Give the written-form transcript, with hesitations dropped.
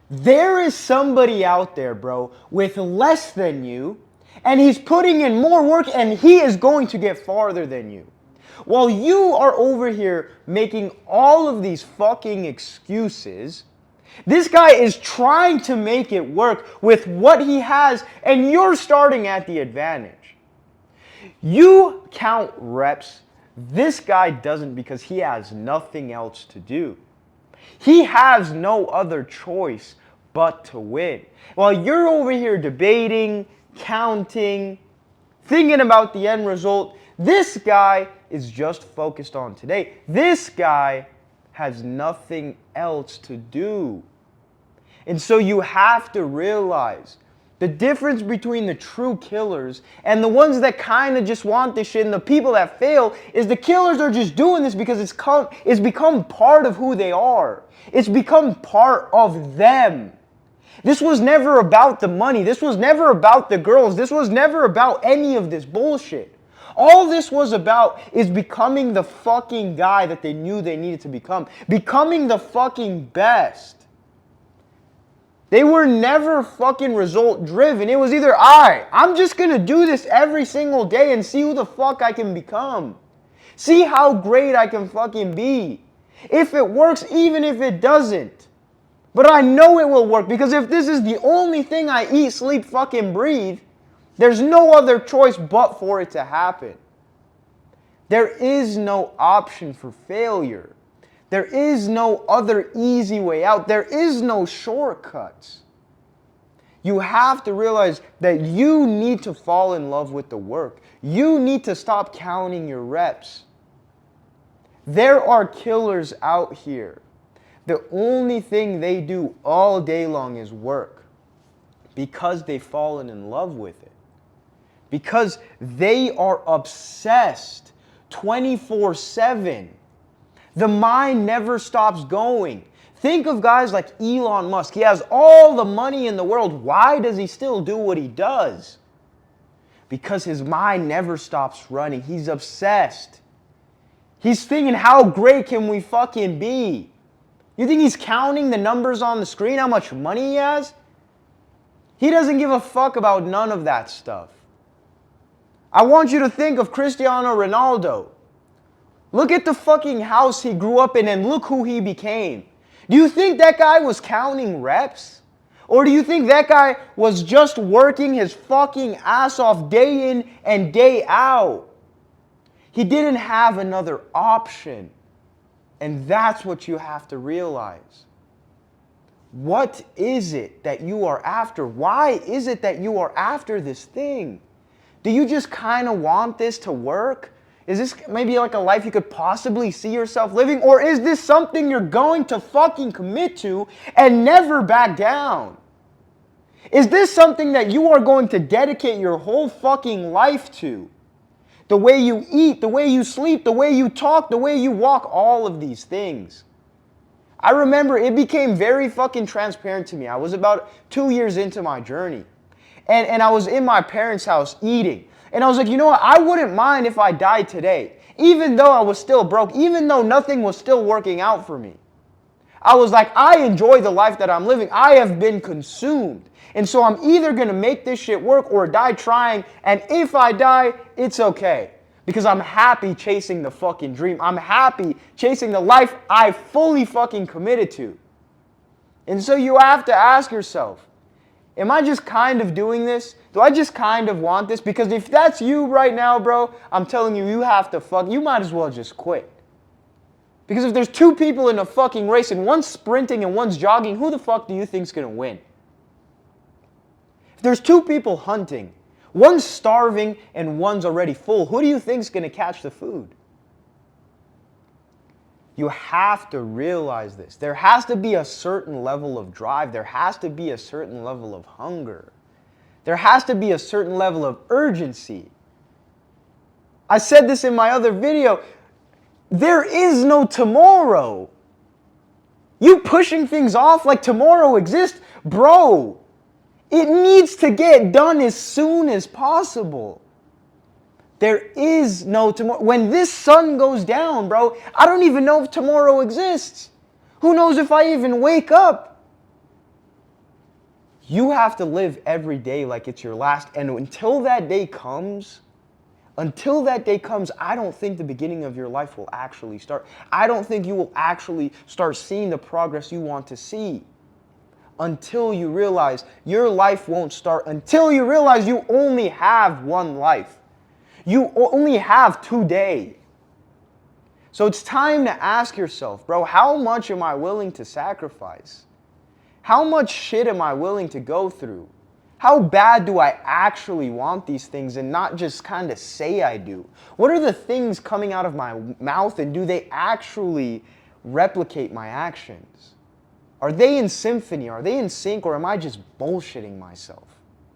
There is somebody out there, bro, with less than you, and he's putting in more work, and he is going to get farther than you. While you are over here making all of these fucking excuses, this guy is trying to make it work with what he has, and you're starting at the advantage. You count reps. This guy doesn't because he has nothing else to do. He has no other choice but to win. While you're over here debating, counting, thinking about the end result, this guy is just focused on today. This guy has nothing else to do. And so you have to realize the difference between the true killers and the ones that kind of just want this shit and the people that fail is the killers are just doing this because it's become part of who they are. It's become part of them. This was never about the money. This was never about the girls. This was never about any of this bullshit. All this was about is becoming the fucking guy that they knew they needed to become. Becoming the fucking best. They were never fucking result driven. It was either, I'm just going to do this every single day and see who the fuck I can become. See how great I can fucking be. If it works, even if it doesn't. But I know it will work because if this is the only thing I eat, sleep, fucking breathe, there's no other choice but for it to happen. There is no option for failure. There is no other easy way out. There is no shortcuts. You have to realize that you need to fall in love with the work. You need to stop counting your reps. There are killers out here. The only thing they do all day long is work because they've fallen in love with it. Because they are obsessed 24/7. The mind never stops going. Think of guys like Elon Musk. He has all the money in the world. Why does he still do what he does? Because his mind never stops running. He's obsessed. He's thinking, how great can we fucking be? You think he's counting the numbers on the screen, how much money he has? He doesn't give a fuck about none of that stuff. I want you to think of Cristiano Ronaldo. Look at the fucking house he grew up in and look who he became. Do you think that guy was counting reps? Or do you think that guy was just working his fucking ass off day in and day out? He didn't have another option. And that's what you have to realize. What is it that you are after? Why is it that you are after this thing? Do you just kind of want this to work? Is this maybe like a life you could possibly see yourself living? Or is this something you're going to fucking commit to and never back down? Is this something that you are going to dedicate your whole fucking life to? The way you eat, the way you sleep, the way you talk, the way you walk, all of these things. I remember it became very fucking transparent to me. I was about 2 years into my journey. And I was in my parents' house eating. And I was like, you know what? I wouldn't mind if I died today. Even though I was still broke. Even though nothing was still working out for me. I was like, I enjoy the life that I'm living. I have been consumed. And so I'm either going to make this shit work or die trying. And if I die, it's okay. Because I'm happy chasing the fucking dream. I'm happy chasing the life I fully fucking committed to. And so you have to ask yourself, am I just kind of doing this? Do I just kind of want this? Because if that's you right now, bro, I'm telling you, you have to you might as well just quit. Because if there's two people in a fucking race and one's sprinting and one's jogging, who the fuck do you think's gonna win? If there's two people hunting, one's starving and one's already full, who do you think's gonna catch the food? You have to realize this. There has to be a certain level of drive. There has to be a certain level of hunger. There has to be a certain level of urgency. I said this in my other video. There is no tomorrow. You pushing things off like tomorrow exists? Bro, it needs to get done as soon as possible. There is no tomorrow. When this sun goes down, bro, I don't even know if tomorrow exists. Who knows if I even wake up? You have to live every day like it's your last. And until that day comes, I don't think the beginning of your life will actually start. I don't think you will actually start seeing the progress you want to see until you realize your life won't start, until you realize you only have one life. You only have today. So it's time to ask yourself, bro, how much am I willing to sacrifice? How much shit am I willing to go through? How bad do I actually want these things and not just kind of say I do? What are the things coming out of my mouth, and do they actually replicate my actions? Are they in symphony? Are they in sync, or am I just bullshitting myself?